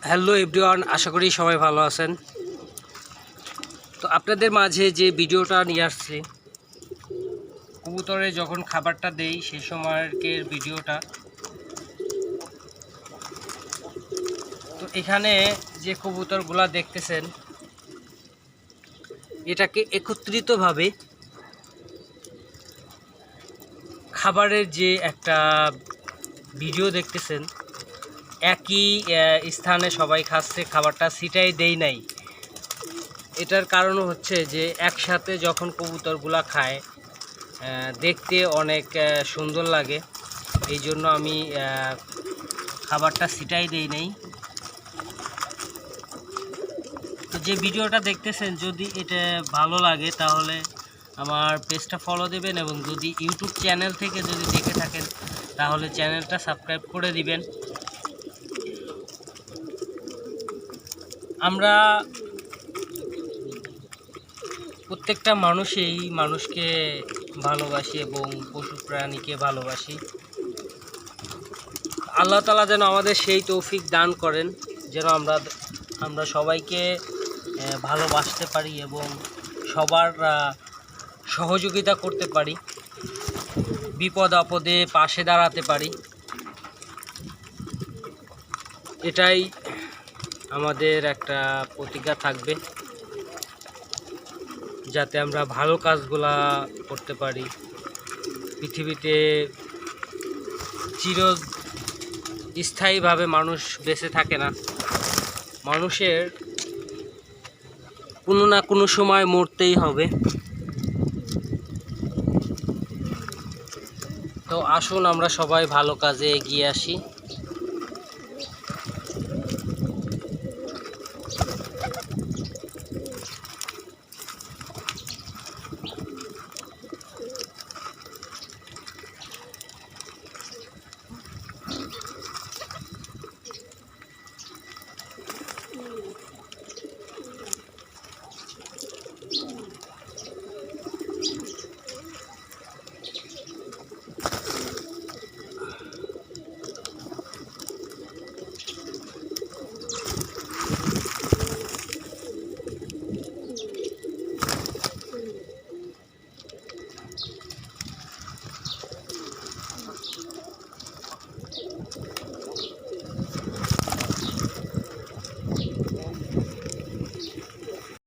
Hello everyone, আশা করি সবাই ভালো আছেন। তো আপনাদের মাঝে যে ভিডিওটা নিয়ে আসছি, কবুতরে যখন খাবারটা দেই সেই সময়ের ভিডিওটা। তো এখানে যে কবুতরগুলা দেখতেছেন, এটাকে একত্রিতভাবে খাবারের যে একটা ভিডিও দেখতেছেন, একই স্থানে সবাই খাচ্ছে, খাবারটা ছিটাই দেই নাই। এটার কারণ হচ্ছে যে একসাথে যখন কবুতরগুলা খায় দেখতে অনেক সুন্দর লাগে, এই জন্য আমি খাবারটা ছিটাই দেই নাই। তো যে ভিডিওটা দেখতেছেন, যদি এটা ভালো লাগে তাহলে আমার পেজটা ফলো দেবেন, এবং যদি ইউটিউব চ্যানেল থেকে যদি দেখে থাকেন তাহলে চ্যানেলটা সাবস্ক্রাইব করে দিবেন। আমরা প্রত্যেকটা মানুষই মানুষকে ভালোবাসি এবং পশু প্রাণীকে ভালোবাসি। আল্লাহ তাআলা যেন আমাদের সেই তৌফিক দান করেন, যেন আমরা সবাইকে ভালোবাসতে পারি এবং সবার সহযোগিতা করতে পারি, বিপদ আপদে পাশে দাঁড়াতে পারি। এটাই আমাদের একটা প্রতিজ্ঞা থাকবে, যাতে আমরা ভালো কাজগুলা করতে পারি। পৃথিবীতে চিরস্থায়ীভাবে মানুষ বেঁচে থাকে না, মানুষের কোনো না কোনো সময় মরতেই হবে। তো আসুন আমরা সবাই ভালো কাজে এগিয়ে আসি।